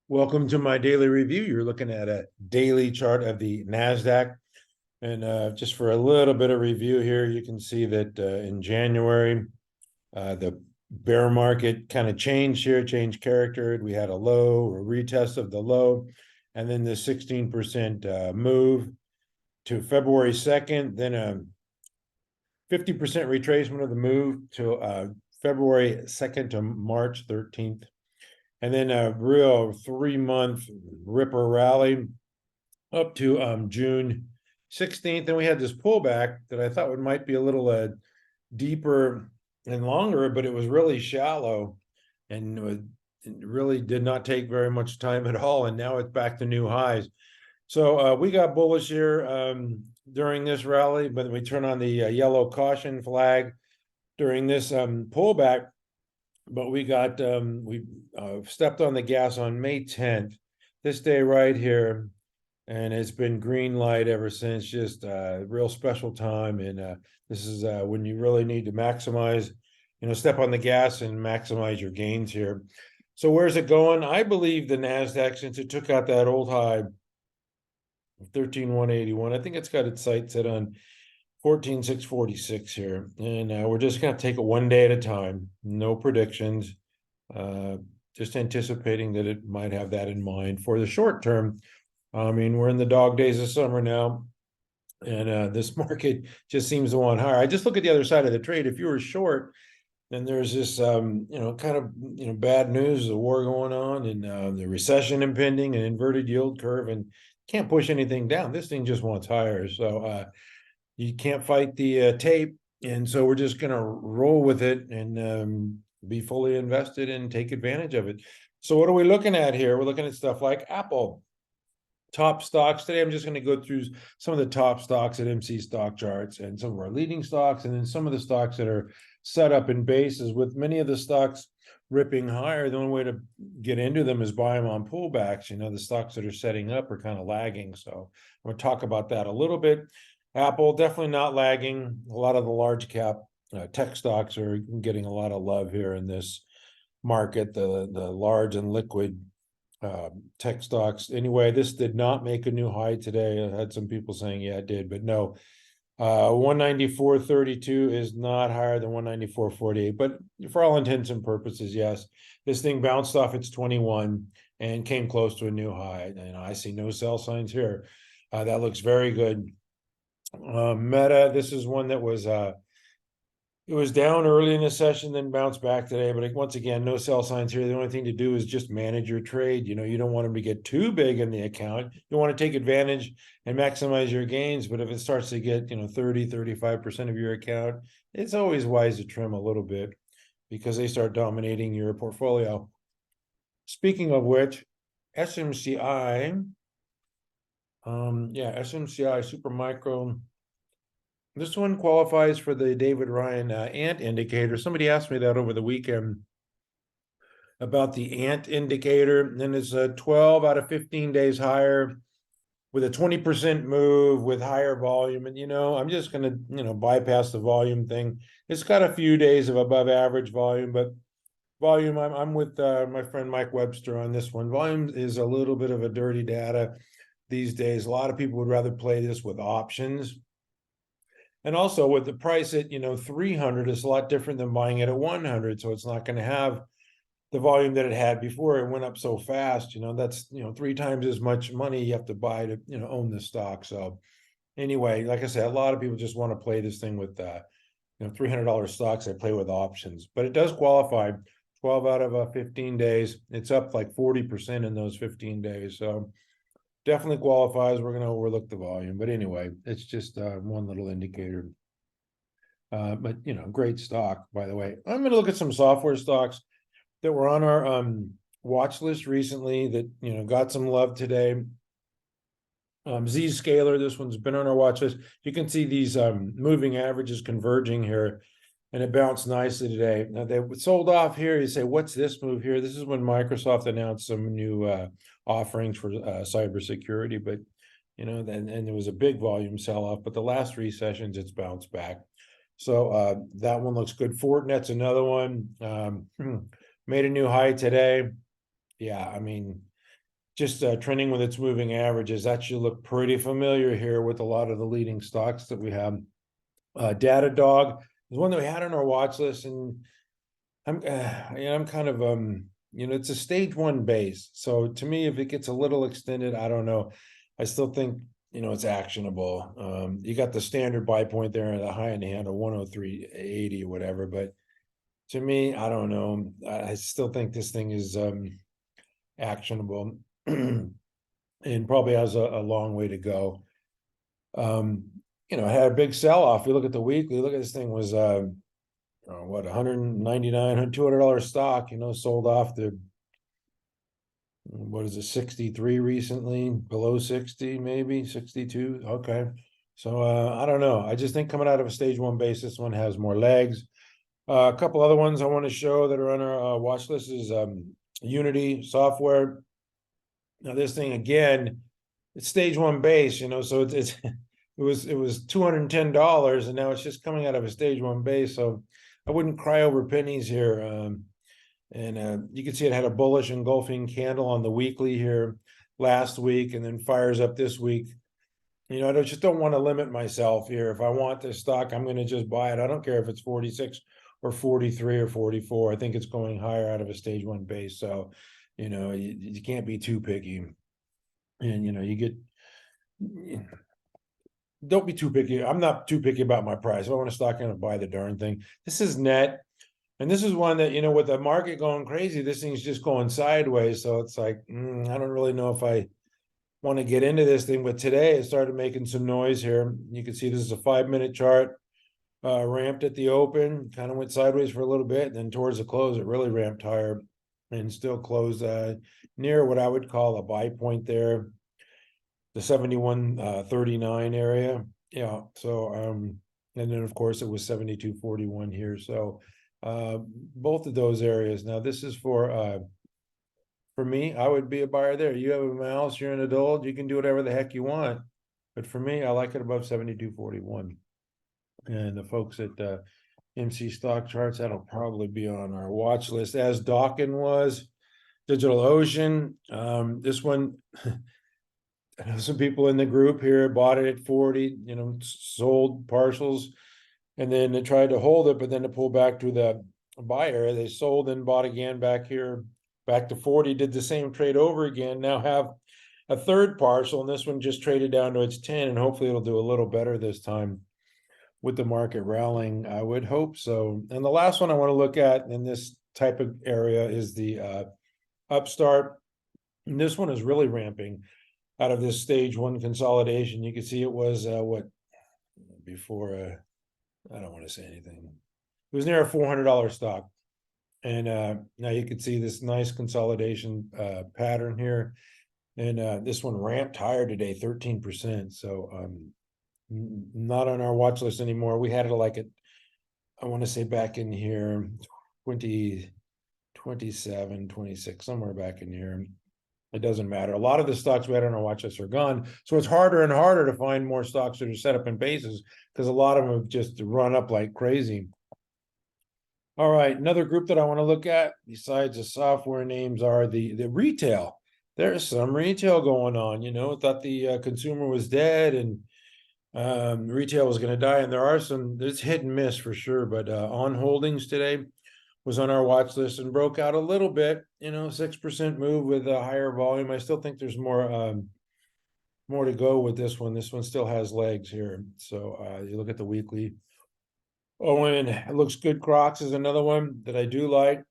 Welcome to my daily review. You're looking at a daily chart of the Nasdaq. And just for a little bit of review here, you can see that in January, the bear market kind of changed here, changed character. We had a low, a retest of the low, and then the 16% move to February 2nd, then a 50% retracement of the move to February 2nd to March 13th. And then a real 3-month ripper rally up to June 16th. And we had this pullback that I thought might be a little deeper and longer, but it was really shallow and it really did not take very much time at all. And now it's back to new highs. So we got bullish here during this rally, but we turn on the yellow caution flag during this pullback. But we got we stepped on the gas on May 10th, this day right here, and it's been green light ever since. Just a real special time, and this is when you really need to maximize, step on the gas and maximize your gains here. So where's it going? I believe the Nasdaq, since it took out that old high of 13,181, I think it's got its sights set on 14,646 here, and we're just going to take it one day at a time. No predictions, just anticipating that it might have that in mind for the short term. I mean, we're in the dog days of summer now, and this market just seems to want higher. I just look at the other side of the trade. If you were short, then there's this, kind of, bad news, the war going on, and the recession impending, an inverted yield curve, and can't push anything down. This thing just wants higher. So, you can't fight the tape, and so we're just going to roll with it and be fully invested and take advantage of it. So what are we looking at here? We're looking at stuff like Apple. Top stocks today. I'm just going to go through some of the top stocks at MC stock charts and some of our leading stocks, and then some of the stocks that are set up in bases. With many of the stocks ripping higher, the only way to get into them is buy them on pullbacks. The stocks that are setting up are kind of lagging. So I'm going to talk about that a little bit. Apple definitely not lagging. A lot of the large cap tech stocks are getting a lot of love here in this market, the large and liquid tech stocks. Anyway, this did not make a new high today. I had some people saying, yeah, it did, but no. 194.32 is not higher than 194.48, but for all intents and purposes, yes. This thing bounced off its 21 and came close to a new high. And I see no sell signs here. That looks very good. Meta, this is one that was it was down early in the session, then bounced back today, but once again, no sell signs here. The only thing to do is just manage your trade. You don't want them to get too big in the account. You want to take advantage and maximize your gains, but if it starts to get 30-35% of your account, it's always wise to trim a little bit because they start dominating your portfolio. Speaking of which, SMCI, SMCI Super Micro. This one qualifies for the David Ryan ant indicator. Somebody asked me that over the weekend about the ant indicator, and it's a 12 out of 15 days higher with a 20% move with higher volume. And I'm just going to bypass the volume thing. It's got a few days of above average volume, but volume, I'm with my friend Mike Webster on this one. Volume is a little bit of a dirty data these days. A lot of people would rather play this with options. And also with the price at 300, it's a lot different than buying it at 100. So it's not going to have the volume that it had before. It went up so fast. That's 3 times as much money you have to buy to own the stock. So anyway, like I said, a lot of people just want to play this thing with $300 stocks. They play with options, but it does qualify. 12 out of 15 days. It's up like 40% in those 15 days. So definitely qualifies. We're going to overlook the volume, but anyway, it's just one little indicator. But great stock, by the way. I'm going to look at some software stocks that were on our watch list recently that got some love today. Zscaler, this one's been on our watch list. You can see these moving averages converging here, and it bounced nicely today. Now they sold off here. You say, what's this move here? This is when Microsoft announced some new offerings for cybersecurity, but and there was a big volume sell-off, but the last 3 sessions it's bounced back. So that one looks good. Fortinet's another one. Made a new high today. Yeah, I mean, just trending with its moving averages. That should look pretty familiar here with a lot of the leading stocks that we have. Datadog is one that we had on our watch list, and I'm kind of it's a stage 1 base. So to me, if it gets a little extended, I don't know. I still think it's actionable. You got the standard buy point there at the high end hand of 103.80 or whatever, but to me, I don't know. I still think this thing is actionable and probably has a long way to go. It had a big sell-off. You look at the weekly, look at this thing was what, $199, $200 stock, sold off to, what is it, 63 recently, below 60, maybe 62. Okay. So I don't know. I just think coming out of a stage 1 base, this one has more legs. A couple other ones I want to show that are on our watch list is Unity Software. Now this thing, again, it's stage 1 base, so it was $210, and now it's just coming out of a stage 1 base. So I wouldn't cry over pennies here. And you can see it had a bullish engulfing candle on the weekly here last week, and then fires up this week. I just don't want to limit myself here. If I want this stock, I'm going to just buy it. I don't care if it's 46 or 43 or 44. I think it's going higher out of a stage 1 base. So, you can't be too picky. And, don't be too picky. I'm not too picky about my price. If I want a stock, I'm going to buy the darn thing. This is net. And this is one that, with the market going crazy, this thing's just going sideways. So it's like, I don't really know if I want to get into this thing. But today it started making some noise here. You can see this is a 5-minute chart. Ramped at the open, kind of went sideways for a little bit. And then towards the close, it really ramped higher and still closed near what I would call a buy point there, the 71.39 area. Yeah. So, and then of course it was 72.41 here. So, both of those areas. Now this is for me, I would be a buyer there. You have a mouse, you're an adult, you can do whatever the heck you want. But for me, I like it above 72.41. And the folks at MC Stock Charts, that'll probably be on our watch list, as DOCN was. DigitalOcean, this one, some people in the group here bought it at 40, sold partials, and then they tried to hold it, but then to pull back to the buyer, they sold and bought again back here, back to 40, did the same trade over again, now have a third partial, and this one just traded down to its 10, and hopefully it'll do a little better this time with the market rallying. I would hope so. And the last one I want to look at in this type of area is the Upstart. And this one is really ramping out of this stage 1 consolidation. You can see it was before, I don't want to say anything. It was near a $400 stock. And now you can see this nice consolidation pattern here. And this one ramped higher today, 13%. So not on our watch list anymore. We had it like I want to say back in here, 27, 26, somewhere back in here. It doesn't matter. A lot of the stocks we had on our watch list are gone. So it's harder and harder to find more stocks that are set up in bases because a lot of them have just run up like crazy. All right, another group that I want to look at besides the software names are the retail. There's some retail going on. I thought the consumer was dead and retail was going to die, and there's hit and miss for sure, but On Holdings today was on our watch list and broke out a little bit, 6% move with a higher volume. I still think there's more to go with this one. This one still has legs here. So you look at the weekly. Oh, and it looks good. CROX is another one that I do like.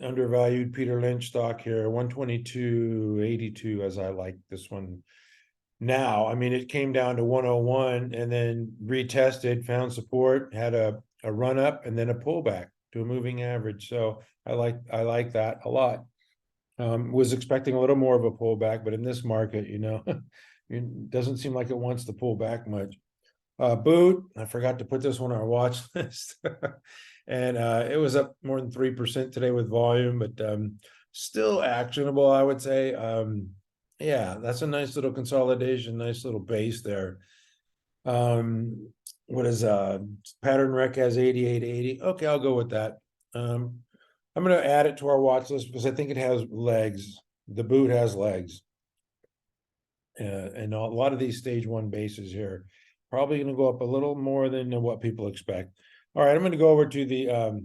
Undervalued Peter Lynch stock here, 122.82, as I like this one. Now, I mean, it came down to 101 and then retested, found support, had a run up and then a pullback to a moving average. So I like that a lot. Was expecting a little more of a pullback, but in this market, it doesn't seem like it wants to pull back much. Boot, I forgot to put this one on our watch list. And it was up more than 3% today with volume, but still actionable, I would say. Yeah, that's a nice little consolidation, nice little base there. What is pattern rec has 88.80? Okay, I'll go with that. I'm going to add it to our watch list because I think it has legs. The boot has legs. And a lot of these stage 1 bases here probably going to go up a little more than what people expect. All right, I'm going to go over to the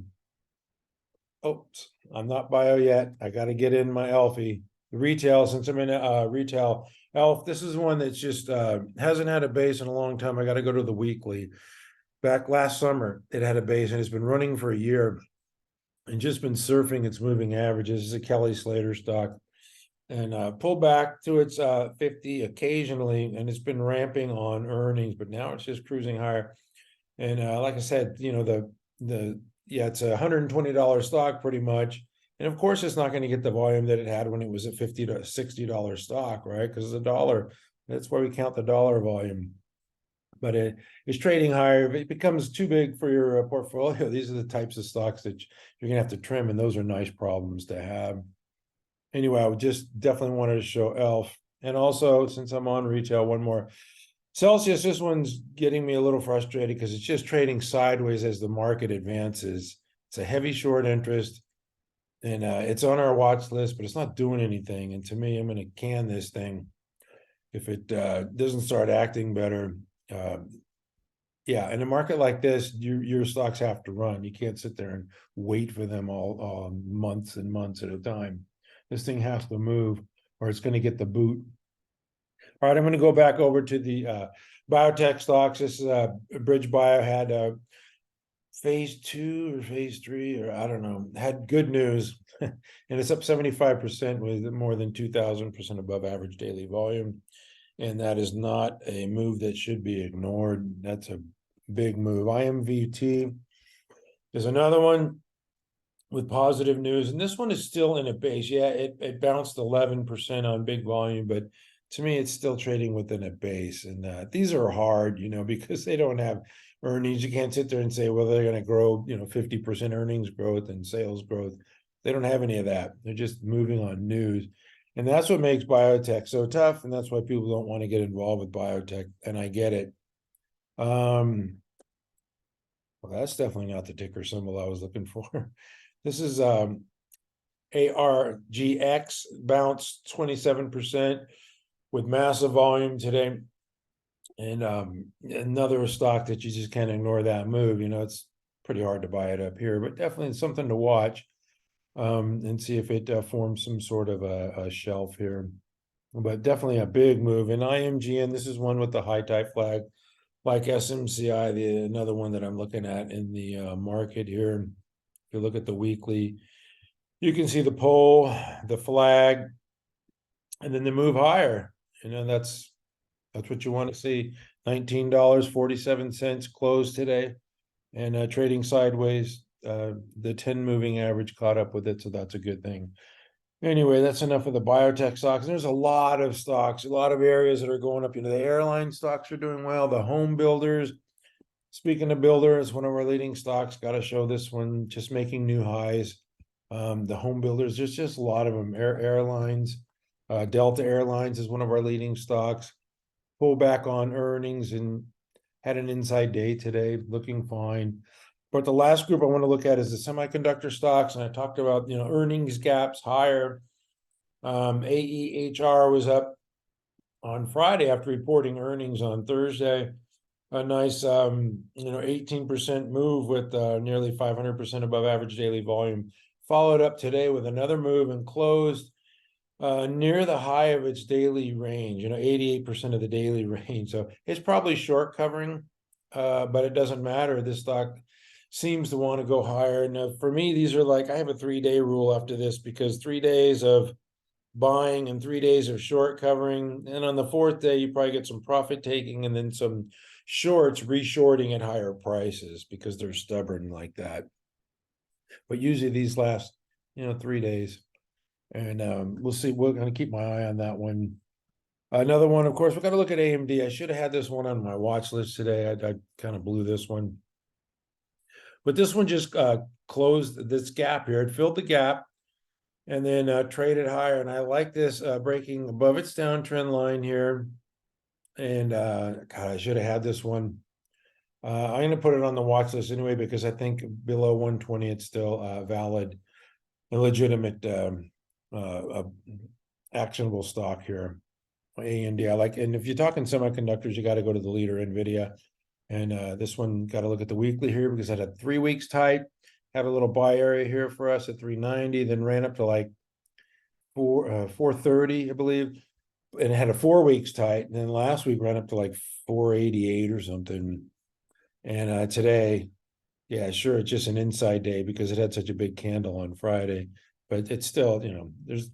oops, I'm not bio yet. I got to get in my Alfie. The retail, since I'm in retail. ELF, this is one that's just hasn't had a base in a long time. I got to go to the weekly. Back last summer, it had a base and it's been running for a year and just been surfing its moving averages. This is a Kelly Slater stock. And pulled back to its 50 occasionally, and it's been ramping on earnings, but now it's just cruising higher. And like I said, you know, it's a $120 stock pretty much. And of course, it's not going to get the volume that it had when it was a $50 to $60 stock, right? Because it's a dollar. That's why we count the dollar volume. But it is trading higher. If it becomes too big for your portfolio, these are the types of stocks that you're going to have to trim, and those are nice problems to have. Anyway, I would just definitely wanted to show ELF. And also, since I'm on retail, one more. Celsius, this one's getting me a little frustrated because it's just trading sideways as the market advances. It's a heavy short interest, and it's on our watch list, but it's not doing anything. And to me, I'm going to can this thing if it doesn't start acting better. Yeah, in a market like this, your stocks have to run. You can't sit there and wait for them all months and months at a time. This thing has to move or it's going to get the boot. All right, I'm going to go back over to the biotech stocks. This is BridgeBio had phase 2 or phase 3, or I don't know, had good news. And it's up 75% with more than 2,000% above average daily volume. And that is not a move that should be ignored. That's a big move. IMVT is another one with positive news, and this one is still in a base. Yeah, it bounced 11% on big volume, but to me, it's still trading within a base. And these are hard, you know, because they don't have earnings. You can't sit there and say, well, they're going to grow, you know, 50% earnings growth and sales growth. They don't have any of that. They're just moving on news. And that's what makes biotech so tough. And that's why people don't want to get involved with biotech. And I get it. Well, that's definitely not the ticker symbol I was looking for. This is ARGX, bounced 27% with massive volume today. And another stock that you just can't ignore that move. You know, it's pretty hard to buy it up here, but definitely something to watch and see if it forms some sort of a shelf here. But definitely a big move. And IMGN, this is one with the high type flag, like SMCI, another one that I'm looking at in the market here. If you look at the weekly, you can see the pole, the flag, and then the move higher. You know, that's what you want to see. $19.47 closed today, and trading sideways. The 10 moving average caught up with it, so that's a good thing. Anyway, that's enough of the biotech stocks. There's a lot of stocks, a lot of areas that are going up. You know, the airline stocks are doing well. The home builders. Speaking of builders, one of our leading stocks, got to show this one, just making new highs. The home builders, there's just a lot of them. Airlines, Delta Airlines is one of our leading stocks. Pull back on earnings and had an inside day today, looking fine. But the last group I want to look at is the semiconductor stocks, and I talked about, you know, earnings gaps higher. AEHR was up on Friday after reporting earnings on Thursday. A nice, 18% move with nearly 500% above average daily volume. Followed up today with another move and closed near the high of its daily range, 88% of the daily range. So it's probably short covering, but it doesn't matter. This stock seems to want to go higher. Now, for me, these are like, I have a 3-day rule after this, because 3 days of buying and 3 days of short covering. And on the 4th day, you probably get some profit taking and then some shorts reshorting at higher prices because they're stubborn like that. But usually these last, 3 days. And we'll see. We're going to keep my eye on that one. Another one, of course, we've got to look at AMD. I should have had this one on my watch list today. I kind of blew this one. But this one just closed this gap here. It filled the gap and then traded higher. And I like this breaking above its downtrend line here. And God, I should have had this one. I'm going to put it on the watch list anyway, because I think below 120, it's still valid. legitimate actionable stock here. AND, and if you're talking semiconductors, you got to go to the leader NVDA. And this one got to look at the weekly here because it had 3 weeks tight, had a little buy area here for us at 390, then ran up to like 430, I believe, and it had a 4 weeks tight, and then last week ran up to like 488 or something. And today, yeah, sure, it's just an inside day because it had such a big candle on Friday, but it's still, there's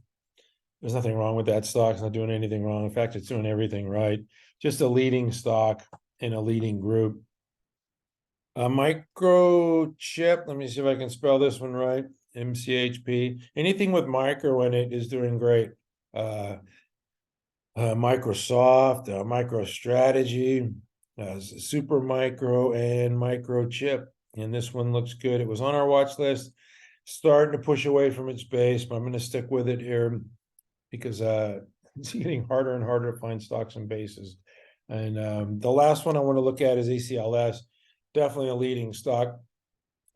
nothing wrong with that stock. It's not doing anything wrong. In fact, it's doing everything right. Just a leading stock in a leading group. Microchip, let me see if I can spell this one right. MCHP. Anything with micro in it is doing great. Microsoft, MicroStrategy, Super Micro, and Microchip. And this one looks good. It was on our watch list, starting to push away from its base, but I'm going to stick with it here because it's getting harder and harder to find stocks and bases. And the last one I want to look at is ACLS. Definitely a leading stock.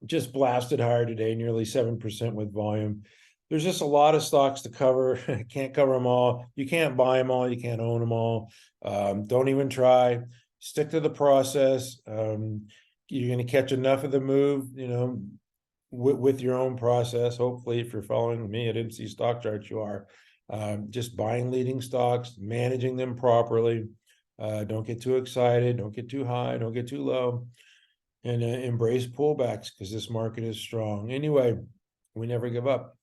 Just blasted higher today, nearly 7% with volume. There's just a lot of stocks to cover. Can't cover them all. You can't buy them all. You can't own them all. Don't even try. Stick to the process. You're going to catch enough of the move, with your own process. Hopefully, if you're following me at MC Stock Charts, you are. Just buying leading stocks, managing them properly. Don't get too excited. Don't get too high. Don't get too low. And embrace pullbacks because this market is strong. Anyway, we never give up.